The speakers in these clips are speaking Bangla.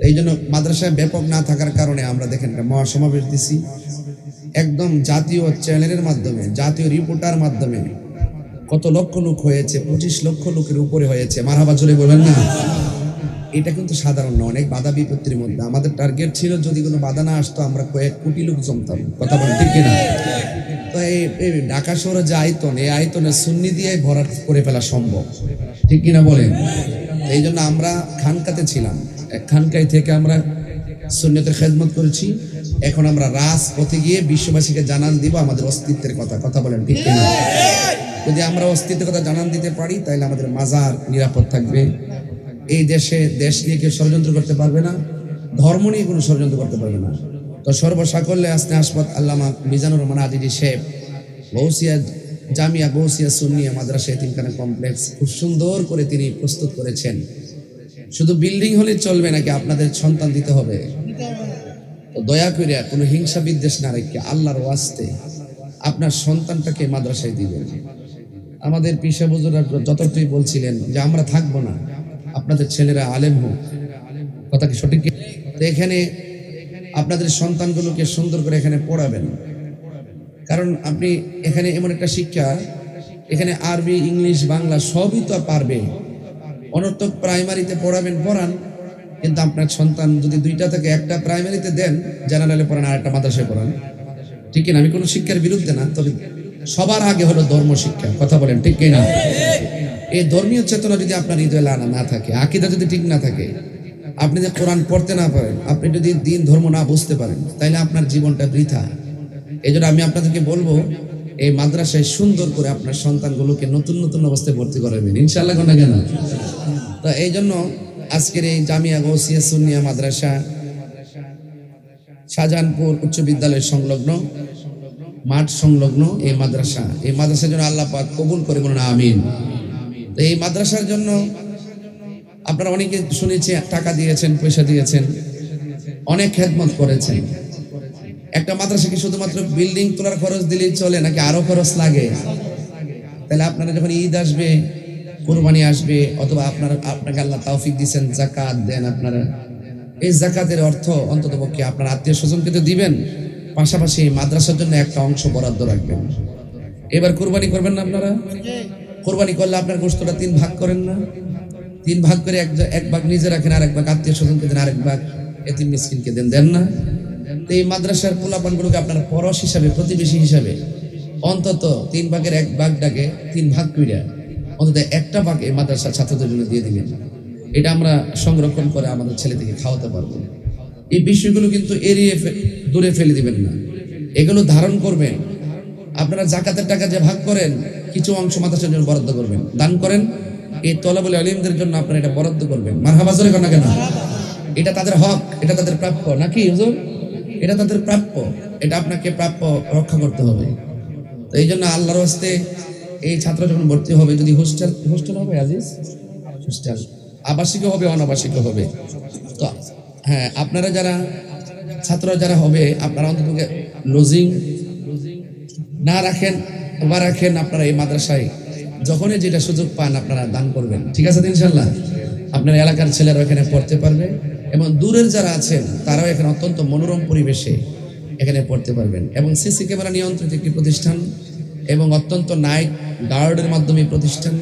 এই জন্য মাদ্রাসায় ব্যাপক না থাকার কারণে আমরা দেখেন একটা মহাসমাবেশ দিছি একদম জাতীয় চ্যানেলের মাধ্যমে, জাতীয় রিপোর্টার মাধ্যমে কত লক্ষ লোক হয়েছে, 25 লক্ষ লোকের উপরে হয়েছে। মারহাবা জোরে বলেন না। এটা কিন্তু সাধারণ না, অনেক বাধা বিপত্তির মধ্যে। আমাদের টার্গেট ছিল যদি কোনো বাধা না আসতো আমরা কয়েক কোটি লোক জমতাম, কথা বলেন ঠিক কিনা? তো এই ঢাকা শহরে যে আয়তন, এই আয়তনে সুন্নি দিয়ে ভরাট করে ফেলা সম্ভব, ঠিক কিনা বলেন? এই জন্য আমরা খানকাতে ছিলাম, এক খানকায় থেকে আমরা সুন্নতের খেদমত করেছি। এখন আমরা রাজপথে গিয়ে বিশ্ববাসীকে জানান দিব আমাদের অস্তিত্বের কথা, কথা বলেন ঠিক কিনা? যদি আমরা অস্তিত্বের কথা জানান দিতে পারি তাহলে আমাদের মাজার নিরাপদ থাকবে। এই দেশে দেশ নিয়ে কেউ ষড়যন্ত্র করতে পারবে না, ধর্ম নিয়ে কোনো ষড়যন্ত্র করতে পারবে না। তো সর্বসাকল্যে আসতে আসপত আল্লামা মিজানুর রহমান আজিজি সাহেব গৌসিয়া জামিয়া গৌসিয়া সুন্নিয়া মাদ্রাসা এতিমখানা কমপ্লেক্স খুব সুন্দর করে তিনি প্রস্তুত করেছেন। শুধু বিল্ডিং হলে চলবে নাকি, আপনাদের সন্তান দিতে হবে। তো দয়া করে কোনো হিংসা বিদ্বেষ না রেখে আল্লাহর ওয়াস্তে আপনার সন্তানটাকে মাদ্রাসায় দিবেন। আমাদের পিসা বুজুর্গরা যতটুকুই বলছিলেন যে আমরা থাকবো না, আপনাদের ছেলেরা আলেম হোক, কথা কি সঠিক? তো এখানে আপনাদের সন্তানগুলোকে সুন্দর করে এখানে পড়াবেন, কারণ আপনি এখানে এমন একটা শিক্ষা, এখানে আরবি ইংলিশ বাংলা সবই তো পারবে। অনর্থক প্রাইমারিতে পড়াবেন, পড়ান, কিন্তু আপনার সন্তান যদি 2টা থেকে 1টা প্রাইমারিতে দেন, জেনারেলে পড়ান, আর একটা মাদ্রাসায় পড়ান, ঠিক কিনা? আমি কোনো শিক্ষার বিরুদ্ধে না, তবে সবার আগে হলো ধর্ম শিক্ষা, কথা বলেন ঠিক কিনা? এই ধর্মীয় চেতনা যদি আপনার হৃদয়ে না থাকে, আকীদা যদি ঠিক না থাকে, আপনি যদি কোরআন পড়তে না পারেন, আপনি যদি দিন ধর্ম না বুঝতে পারেন, তাহলে আপনার জীবনটা বৃথা। এই জন্য আমি আপনাদেরকে বলবো এই মাদ্রাসায় সুন্দর করে আপনার সন্তানগুলোকে নতুন নতুন অবস্থায় ভর্তি করাবেন ইনশাআল্লাহ, কোন কেন? তো এই জন্য আজকের এই জামিয়া গৌসিয়া সুন্নিয়া মাদ্রাসা শাহজাহানপুর উচ্চ বিদ্যালয় সংলগ্ন মাঠ সংলগ্ন এই মাদ্রাসার জন্য আল্লাহ পাক কবুল করে বলুন আমিন। তো এই মাদ্রাসার জন্য আপনারা অনেকে শুনেছি টাকা দিয়েছেন, পয়সা দিয়েছেন, অনেক খেদমত করেছেন। একটা মাদ্রাসাকে শুধুমাত্র বিল্ডিং তোলার খরচ দিলেই চলে নাকি আরো খরচ লাগে? তাহলে আপনারা যখন ঈদ আসবে, কুরবানি আসবে, অথবা আপনাকে আল্লাহ তৌফিক দিয়েছেন যাকাত দেন, আপনারা এই যাকাতের অর্থ অন্ততপক্ষে আপনার আত্মীয় স্বজনকে তো দিবেন, পাশাপাশি মাদ্রাসার জন্য একটা অংশ বরাদ্দ রাখবেন। এবার কুরবানি করবেন না আপনারা? কুরবানি করলে আপনার গোশতটা 3 ভাগ করেন না? 3 ভাগ করে এক ভাগ নিজে রাখেন, আর এক ভাগ আত্মীয় স্বজনকে দেন, আরেক ভাগ এতিম মিসকিনকে দেন না? তো এই মাদ্রাসার পোলাপানগুলোকে আপনার পরশ হিসাবে, প্রতিবেশী হিসাবে অন্তত 3 ভাগের 1 ভাগটাকে 3 ভাগ করে অন্তত একটা ভাগ এই মাদ্রাসার ছাত্রদের জন্য দিয়ে দিবেন। এটা আমরা সংরক্ষণ করে আমাদের ছেলেদেরকে খাওয়াতে পারবো। এই বিষয়গুলো কিন্তু এড়িয়ে দূরে ফেলে দিবেন না, এগুলো ধারণ করবেন। আপনারা যাকাতের টাকা যে ভাগ করেন, কিছু অংশ মাদ্রাসার জন্য বরাদ্দ করবেন, দান করেন। এই তলাবুল আলিমদের জন্য আপনারা এটা বরাদ্দ করবেন। মারহাবা জোরে কর না কেন? এটা তাদের হক, এটা তাদের প্রাপ্য নাকি হুজুর? এটা তাদের প্রাপ্য, এটা আপনাকে প্রাপ্য রক্ষা করতে হবে। তো এই জন্য আল্লাহর হস্তে এই ছাত্র যখন ভর্তি হবে, যদি হোস্টেল হবে আজিজ, হোস্টেল আবাসিক হবে, অনাবাসিক হবে। তো হ্যাঁ, আপনারা যারা ছাত্ররা যারা হবে, আপনারা অন্তত লজিং না রাখেন বা রাখেন, আপনারা এই মাদ্রাসায় যখনই যেটা সুযোগ পান আপনারা দান করবেন, ঠিক আছে ইনশাল্লাহ? আপনার এলাকার ছেলেরা এখানে পড়তে পারবে, এবং দূরের যারা আছেন তারাও এখানে অত্যন্ত মনোরম পরিবেশে এখানে পড়তে পারবেন। এবং সিসি ক্যামেরা নিয়ন্ত্রিত একটি প্রতিষ্ঠান, এবং অত্যন্ত নাইট গার্ডের মাধ্যমে প্রতিষ্ঠান,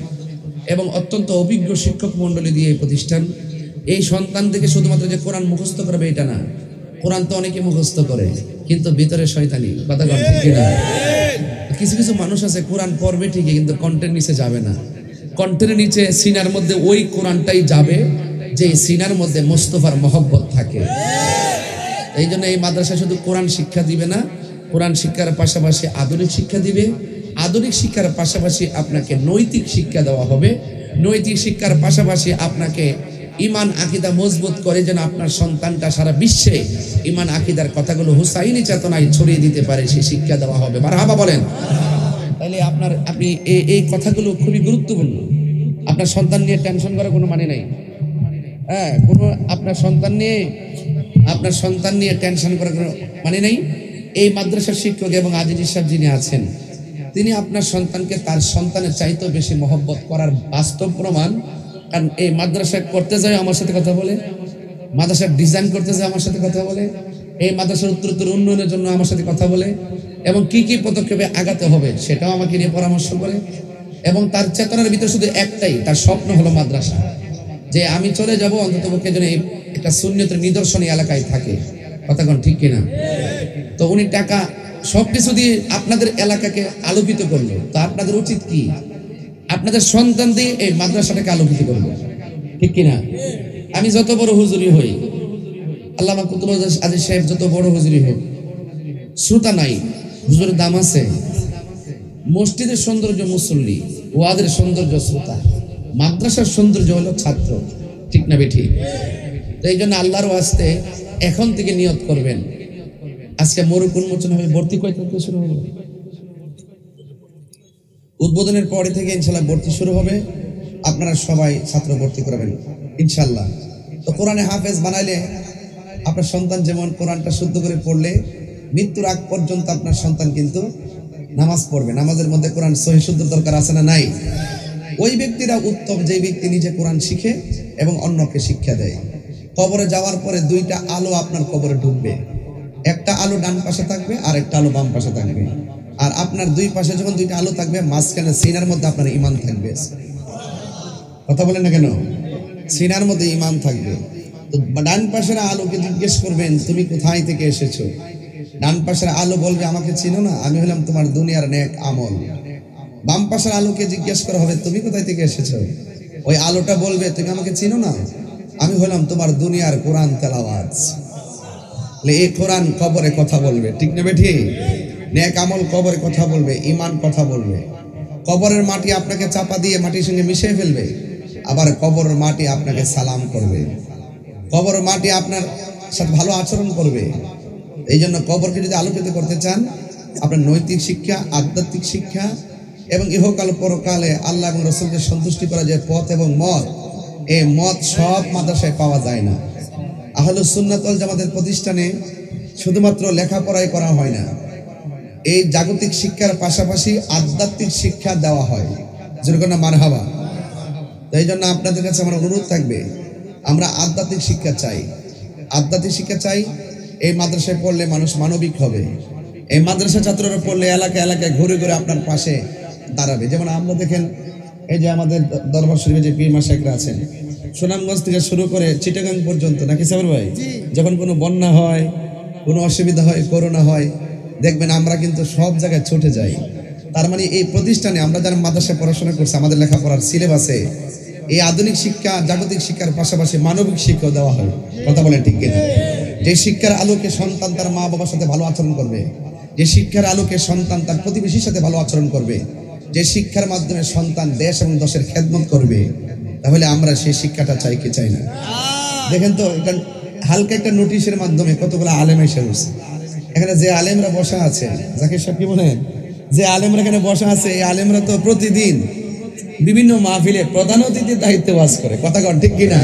এবং অত্যন্ত অভিজ্ঞ শিক্ষক মন্ডলী দিয়ে এই প্রতিষ্ঠান। এই সন্তানদেরকে শুধুমাত্র যে কোরআন মুখস্থ করবে এটা না, কোরআন তো অনেকে মুখস্থ করে, কিন্তু ভিতরে শয়তানি, কথা বলেন ঠিক কিনা? কিছু কিছু মানুষ আছে কোরআন পড়বে ঠিকই, কিন্তু কন্টেন্ট নিচে যাবে না। কন্টেন্টের নিচে সিনার মধ্যে ওই কোরআনটাই যাবে যে সিনার মধ্যে মোস্তফার মহব্বত থাকে। এই জন্য এই মাদ্রাসা শুধু কোরআন শিক্ষা দিবে না, কোরআন শিক্ষার পাশাপাশি আধুনিক শিক্ষা দিবে, আধুনিক শিক্ষার পাশাপাশি আপনাকে নৈতিক শিক্ষা দেওয়া হবে, নৈতিক শিক্ষার পাশাপাশি আপনাকে ইমান আকীদা মজবুত করে যেন আপনার সন্তানটা সারা বিশ্বে ইমান আকীদার কথাগুলো হুসাইনি চেতনায় ছড়িয়ে দিতে পারে, সেই শিক্ষা দেওয়া হবে। মারহাবা বলেন। তাহলে আপনি এই কথাগুলো খুবই গুরুত্বপূর্ণ। আপনার সন্তান নিয়ে টেনশন করার কোনো মানে নেই। হ্যাঁ, কোনো আপনার সন্তান নিয়ে টেনশন করার কোনো মানে নেই। এই মাদ্রাসার শিক্ষক এবং আজিজি সাহেব যিনি আছেন, তিনি আপনার সন্তানকে তার সন্তানের চাইতেও বেশি মহব্বত করার বাস্তব প্রমাণ। কারণ এই মাদ্রাসায় করতে যায় আমার সাথে কথা বলে, মাদ্রাসার ডিজাইন করতেছে আমার সাথে কথা বলে, এই মাদ্রাসার উত্তরোত্তর উন্নয়নের জন্য আমার সাথে কথা বলে, এবং কি কি পদক্ষেপে আগাতে হবে সেটাও আমাকে নিয়ে পরামর্শ করে। এবং তার চেতনার ভিতরে শুধু একটাই, তার স্বপ্ন হলো মাদ্রাসা, যে আমি চলে যাব অন্ততপক্ষে যেন একটা সুন্নতের নিদর্শন এলাকায় থাকে। কথা কোন ঠিক কিনা? তো উনি টাকা সবকিছু দিয়ে আপনাদের এলাকাকে আলোকিত করলো, তো আপনাদের উচিত কি? আপনাদের সন্তান দিয়ে এই মাদ্রাসাটাকে আলোকিত করবো, ঠিক কিনা? আমি যত বড় হুজুরি হই, আল্লামা কুতুব আলী সাহেব যত বড় হুজুরি হোক, শ্রোতা নাই, হুজুরের দাম আছে। মসজিদের সৌন্দর্য মুসল্লি, ওয়াদের সৌন্দর্য শ্রোতা, মাদ্রাসার সৌন্দর্য হলো ছাত্র, ঠিক না বেঠি? তো এই জন্য আল্লাহর ওয়াস্তে এখন থেকে নিয়ত করবেন, আজকে মরুক উন্মোচন হবে, ভর্তি কয় তারিখে শুরু হবে? উদ্বোধনের পরে থেকে ইনশাল্লাহ ভর্তি শুরু হবে। আপনারা সবাই ছাত্র ভর্তি করবেন ইনশাল্লাহ। তো কোরআনে হাফেজ বানাইলে আপনার সন্তান যেমন কোরআনটা শুদ্ধ করে পড়লে মৃত্যুর আগ পর্যন্ত আপনার সন্তান কিন্তু নামাজ পড়বে। নামাজের মধ্যে কোরআন সহি শুদ্ধ দরকার আছে না নাই? ওই ব্যক্তিরা উত্তম যে ব্যক্তি নিজে কোরআন শিখে এবং অন্যকে শিক্ষা দেয়। কবরে যাওয়ার পরে দুইটা আলো আপনার কবরে ঢুকবে, একটা আলো ডান পাশে থাকবে আর একটা আলো বাম পাশে থাকবে। আর আপনার দুই পাশে যখন দুইটা আলো থাকবে, মাঝখানে সিনার মধ্যে আপনার ঈমান থাকবে। কথা বলেন না কেন? সিনার মধ্যে ঈমান থাকবে। তো ডান পাশের আলোকে জিজ্ঞেস করবেন তুমি কোথায় থেকে এসেছো? ডান পাশের আলো বলবে আমাকে চিনো না, আমি হলাম তোমার দুনিয়ার নেক আমল। বাম পাশের আলোকে জিজ্ঞেস করা হবে তুমি কোথায় থেকে এসেছো? ওই আলোটা বলবে তুমি আমাকে চিনো না, আমি হলাম তোমার দুনিয়ার কোরআন তেলাওয়াত। এই কোরআন কবরে কথা বলবে, ঠিক না বেঠি? নেক আমল কবরে কথা বলবে, ঈমান কথা বলবে। কবরের মাটি আপনাকে চাপা দিয়ে মাটির সঙ্গে মিশিয়ে ফেলবে, আবার কবরের মাটি আপনাকে সালাম করবে, কবরের মাটি আপনার সাথে ভালো আচরণ করবে। এই জন্য কবরকে যদি আলোকিত করতে চান, আপনার নৈতিক শিক্ষা, আধ্যাত্মিক শিক্ষা এবং ইহকাল পরকালে আল্লাহ এবং রাসূলকে সন্তুষ্টি করা যে পথ এবং মত, এই মত সব মাদ্রাসায় পাওয়া যায় না। আহলুস সুন্নাত ওয়াল জামাতের প্রতিষ্ঠানে শুধুমাত্র লেখাপড়াই করা হয় না, এই জাগতিক শিক্ষার পাশাপাশি আধ্যাত্মিক শিক্ষা দেওয়া হয়। যেরকম না মারহাবা। তাই জন্য আপনাদের কাছে আমার অনুরোধ থাকবে, আমরা আধ্যাত্মিক শিক্ষা চাই, আধ্যাত্মিক শিক্ষা চাই। এই মাদ্রাসায় পড়লে মানুষ মানবিক হবে। এই মাদ্রাসা ছাত্ররা পড়লে এলাকা এলাকায় ঘুরে ঘুরে আপনার পাশে দাঁড়াবে। যেমন আমরা দেখেন, এই যে আমাদের দরবার শরীফে যে পীর মাশায়েখরা আছেন, সুনামগঞ্জ থেকে শুরু করে চিটাগাং পর্যন্ত, নাকি সাবর ভাই? যখন কোনো বন্যা হয়, কোনো অসুবিধা হয়, করোনা হয়, দেখবেন আমরা কিন্তু সব জায়গায় ছুটে যাই। তার মানে এই প্রতিষ্ঠানে আমরা যারা মাদ্রাসায় পড়াশোনা করছি, আমাদের লেখাপড়ার সিলেবাসে এই আধুনিক শিক্ষা, জাগতিক শিক্ষার পাশাপাশি মানবিক শিক্ষা দেওয়া হয়। কথা বলেন ঠিক কিনা? যে শিক্ষার আলোকে সন্তান তার মা বাবার সাথে ভালো আচরণ করবে, যে শিক্ষার আলোকে সন্তান তার প্রতিবেশীর সাথে ভালো আচরণ করবে, যে শিক্ষার মাধ্যমে সন্তান দেশ এবং দেশের খেদমত করবে, তাহলে আমরা সেই শিক্ষাটা চাই কি চাই না? দেখেন তো, এটা হালকা একটা নোটিশের মাধ্যমে কতগুলো আলেম এসে বসে। এখানে যে আলেমরা বসা আছে, জাকির সাহেব কি বলেন, যে আলেমরা এখানে বসা আছে, এই আলেমরা তো প্রতিদিন বিভিন্ন মাহফিলে প্রধান অতিথির দায়িত্ব বাস করে। কথা কন ঠিক কিনা?